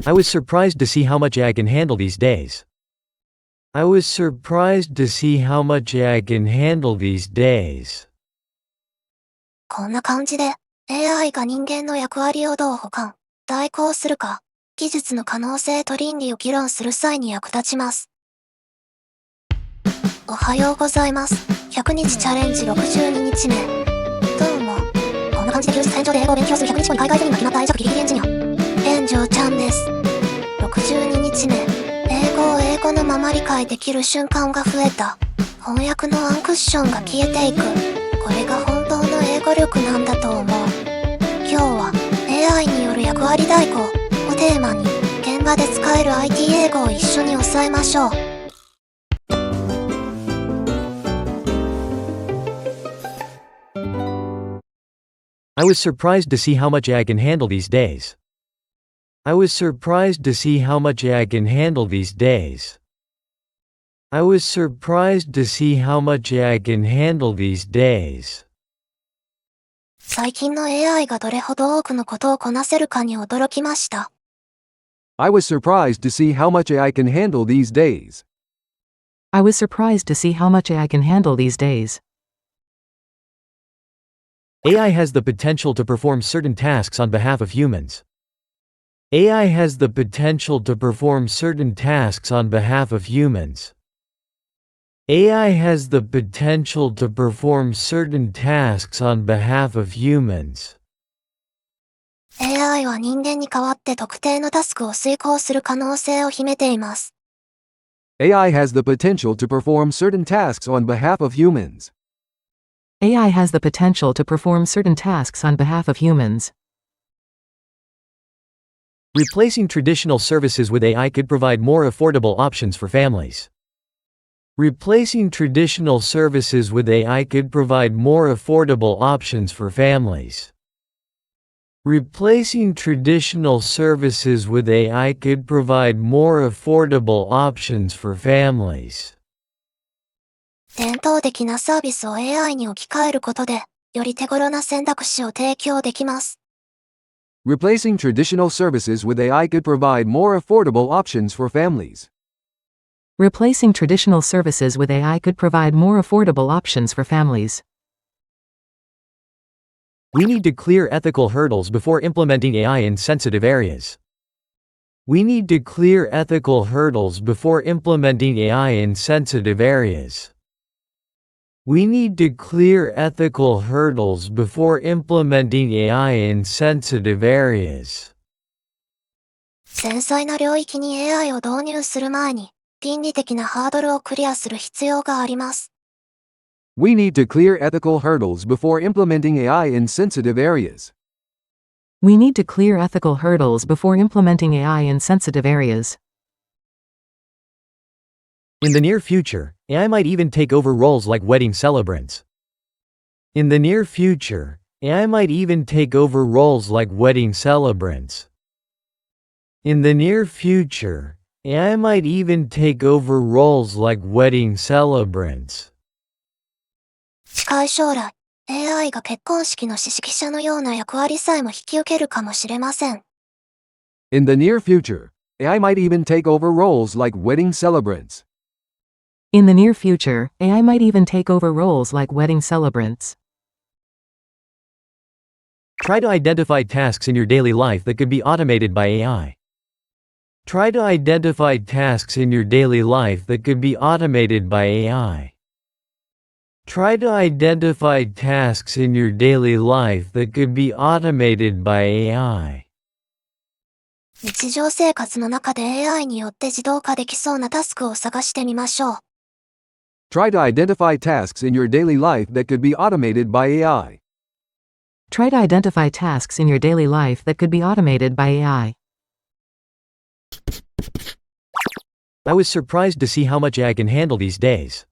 I was surprised to see how much AI can handle these days. I was surprised to see how much AI can handle these days. こんな感じで、AI が人間の役割をどう補完、代行するか、技術の可能性と倫理を議論する際に役立ちます。おはようございます。100日チャレンジ62日目。どうも。こんな感じで休日返上で英語を勉強する100日後に海外ゼミが決まった愛着ギリギリエンジニア。炎上ちゃんです。62日目。英語を英語のまま理解できる瞬間が増えた。翻訳のワンクッションが消えていく。これが本当の英語力なんだと思う。今日は AI による役割代行をテーマに現場で使える IT 英語を一緒に押さえましょう。I was surprised to see how much AI can handle these days. I was surprised to see how much AI can handle these days. I was surprised to see how much AI can handle these days. 最近の AI がどれほど多くのことをこなせるかに驚きました。I was surprised to see how much AI can handle these days. I was surprised to see how much AI can handle these days. AI has the potential to perform certain tasks on behalf of humans. AI has the potential to perform certain tasks on behalf of humans. AI has the potential to perform certain tasks on behalf of humans. AI は人間に代わって特定のタスクを遂行する可能性を秘めています。AI has the potential to perform certain tasks on behalf of humans. AI has the potential to perform certain tasks on behalf of humans. Replacing traditional services with AI could provide more affordable options for families. Replacing traditional services with AI could provide more affordable options for families. Replacing traditional services with AI could provide more affordable options for families. 伝統的なサービスを AI に置き換えることで、より手頃な選択肢を提供できます。Replacing traditional services with AI could provide more affordable options for families. Replacing traditional services with AI could provide more affordable options for families. We need to clear ethical hurdles before implementing AI in sensitive areas. We need to clear ethical hurdles before implementing AI in sensitive areas. We need to clear ethical hurdles before implementing AI in sensitive areas. 繊細な領域に AI を導入する前に、倫理的なハードルをクリアする必要があります。We need to clear ethical hurdles before implementing AI in sensitive areas. We need to clear ethical hurdles before implementing AI in sensitive areas. In the near future, AI might even take over roles like wedding celebrants. In the near future, AI might even take over roles like wedding celebrants. In the near future, AI might even take over roles like wedding celebrants. 近い将来、AI が結婚式の司式者のような役割さえも引き受けるかもしれません。In the near future, AI might even take over roles like wedding celebrants. In the near future, AI might even take over roles like wedding celebrants. Try to identify tasks in your daily life that could be automated by AI. Try to identify tasks in your daily life that could be automated by AI. Try to identify tasks in your daily life that could be automated by AI. 日常生活の中で AI によって自動化できそうなタスクを探してみましょう。Try to identify tasks in your daily life that could be automated by AI. Try to identify tasks in your daily life that could be automated by AI. I was surprised to see how much AI can handle these days.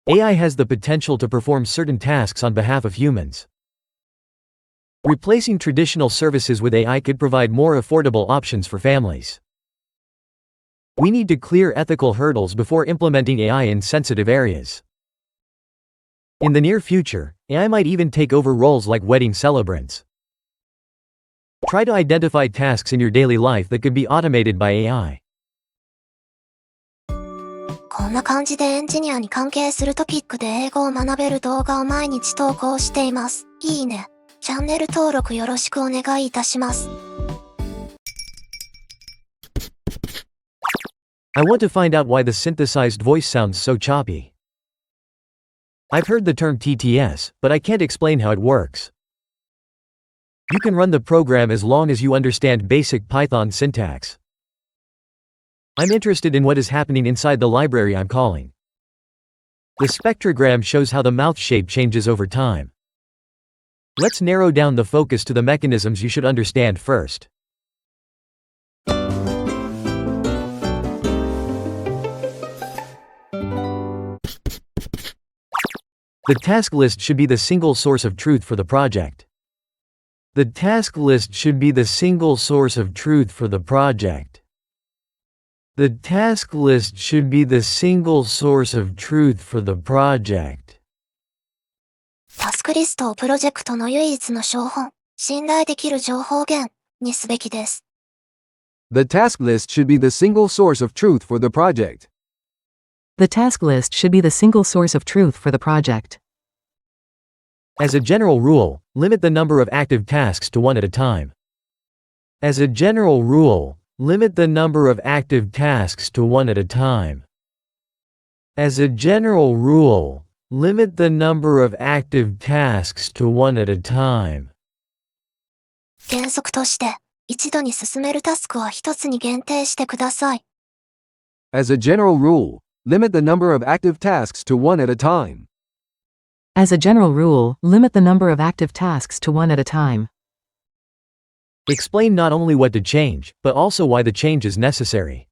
AI has the potential to perform certain tasks on behalf of humans. Replacing traditional services with AI could provide more affordable options for families. We need to clear ethical hurdles before implementing AI in sensitive areas. In the near future, AI might even take over roles like wedding celebrants. Try to identify tasks in your daily life that could be automated by AI. こんな感じでエンジニアに関係するトピックで英語を学べる動画を毎日投稿しています。いいね。チャンネル登録よろしくお願いいたします。I want to find out why the synthesized voice sounds so choppy. I've heard the term TTS, but I can't explain how it works. You can run the program as long as you understand basic Python syntax. I'm interested in what is happening inside the library I'm calling. The spectrogram shows how the mouth shape changes over time. Let's narrow down the focus to the mechanisms you should understand first. The task list should be the single source of truth for the project. The task list should be the single source of truth for the project. The task list should be the single source of truth for the project. タスクリストをプロジェクトの唯一の資本、信頼できる情報源にすべきです。The task list should be the single source of truth for the project. The task list should be the single source of truth for the project. As a general rule, limit the number of active tasks to one at a time. As a general rule, limit the number of active tasks to one at a time. As a general rule, limit the number of active tasks to one at a time. 原則として、一度に進めるタスクは一つに限定してください。As a general rule, limit the number of active tasks to one at a time. As a general rule, limit the number of active tasks to one at a time. Explain not only what to change, but also why the change is necessary.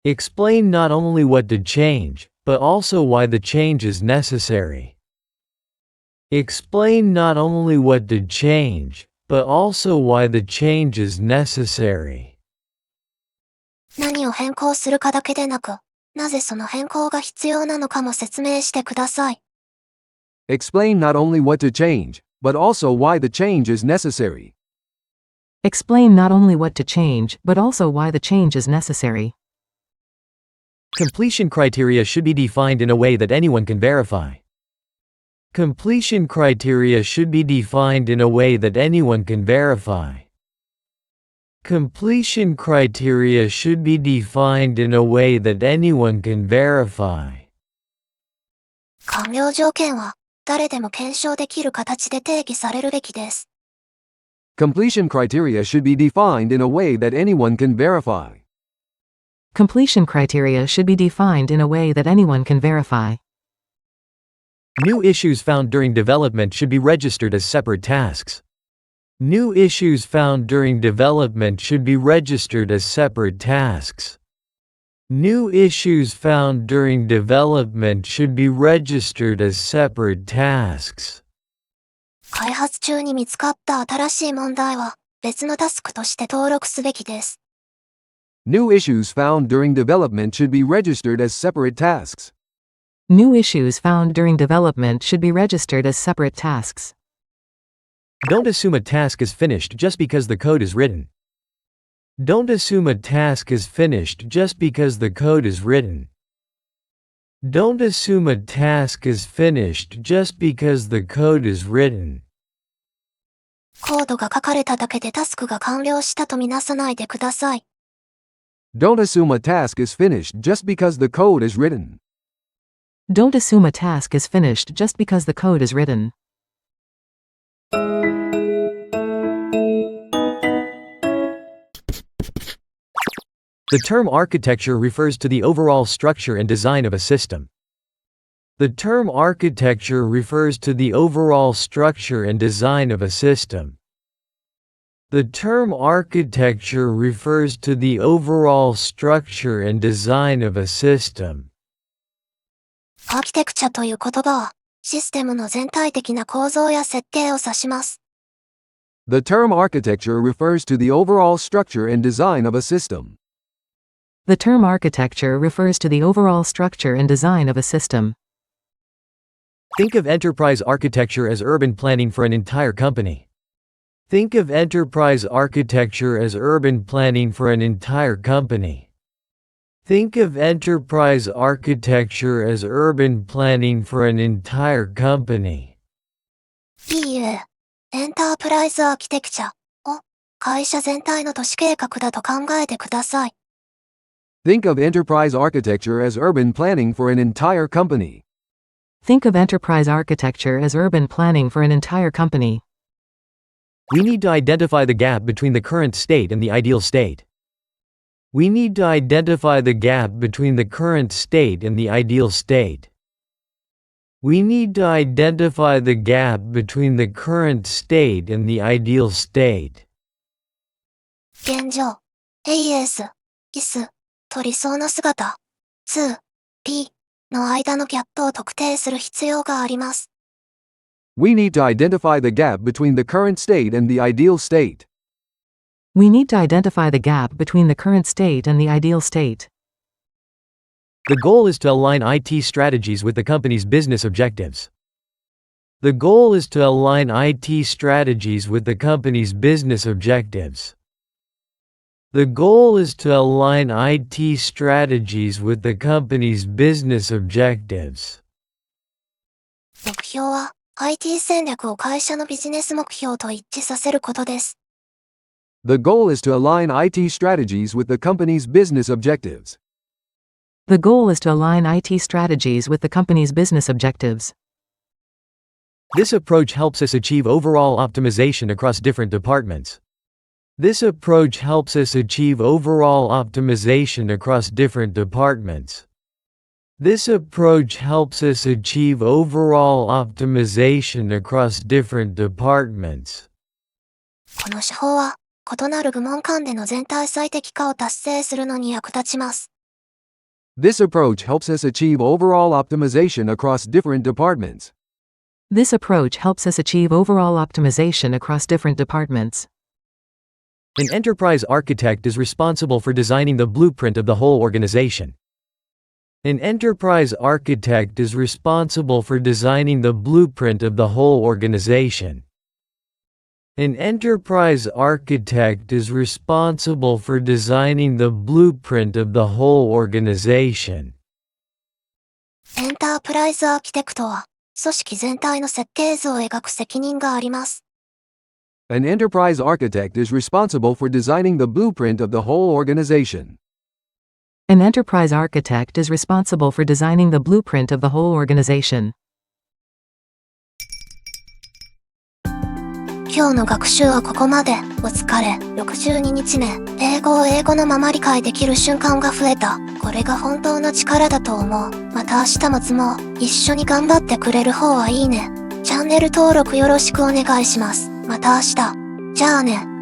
Explain not only what to change, but also why the change is necessary. Explain not only what to change, but also why the change is necessary. 何を変更するかだけでなく、なぜその変更が必要なのかも説明してください。Explain not only what to change, but also why the change is necessary. Explain not only what to change, but also why the change is necessary. Completion criteria should be defined in a way that anyone can verify. Completion criteria should be defined in a way that anyone can verify. Completion criteria should be defined in a way that anyone can verify. 完了条件は、誰でも検証できる形で定義されるべきです。Completion criteria should be defined in a way that anyone can verify. Completion criteria should be defined in a way that anyone can verify. New issues found during development should be registered as separate tasks. New issues found during development should be registered as separate tasks. New issues found during development should be registered as separate tasks. 開発中に見つかった新しい問題は、別のタスクとして登録すべきです。New issues found during development should be registered as separate tasks. New issues found during development should be registered as separate tasks. Don't assume a task is finished just because the code is written. Don't assume a task is finished just because the code is written. Don't assume a task is finished just because the code is written. コードが書かれただけでタスクが完了したとみなさないでください。Don't assume a task is finished just because the code is written. Don't assume a task is finished just because the code is written. The term architecture refers to the overall structure and design of a system. The term architecture refers to the overall structure and design of a system. The term architecture refers to the overall structure and design of a system. アーキテクチャという言葉は、システムの全体的な構造や設計を指します。The term architecture refers to the overall structure and design of a system. The term architecture refers to the overall structure and design of a system. Think of enterprise architecture as urban planning for an entire company. Think of enterprise architecture as urban planning for an entire company. Think of enterprise architecture as urban planning for an entire company. いいえ、エンタープライズアーキテクチャを会社全体の都市計画だと考えてください。Think of enterprise architecture as urban planning for an entire company. Think of enterprise architecture as urban planning for an entire company. We need to identify the gap between the current state and the ideal state. We need to identify the gap between the current state and the ideal state. We need to identify the gap between the current state and the ideal state. 現状、AS、IS と理想の姿、2、P の間のギャップを特定する必要があります。We need to identify the gap between the current state and the ideal state. We need to identify the gap between the current state and the ideal state. The goal is to align IT strategies with the company's business objectives. The goal is to align IT strategies with the company's business objectives. The goal is to align IT strategies with the company's business objectives. 目標は IT 戦略を会社のビジネス目標と一致させることです。The goal is to align IT strategies with the company's business objectives. The goal is to align IT strategies with the company's business objectives. This approach helps us achieve overall optimization across different departments. This approach helps us achieve overall optimization across different departments. This approach helps us achieve overall optimization across different departments. この手法は、異なる部門間での全体最適化を達成するのに役立ちます。This approach helps us achieve overall optimization across different departments. This approach helps us achieve overall optimization across different departments. An enterprise architect is responsible for designing the blueprint of the whole organization. An enterprise architect is responsible for designing the blueprint of the whole organization. An enterprise architect is responsible for designing the blueprint of the whole organization. エンタープライズアーキテクトは、組織全体の設計図を描く責任があります。An enterprise architect is responsible for designing the blueprint of the whole organization. An enterprise architect is responsible for designing the blueprint of the whole organization. 今日の学習はここまで。お疲れ。62日目。英語を英語のまま理解できる瞬間が増えた。これが本当の力だと思う。また明日も積もう。一緒に頑張ってくれる方はいいね。チャンネル登録よろしくお願いします。また明日。じゃあね。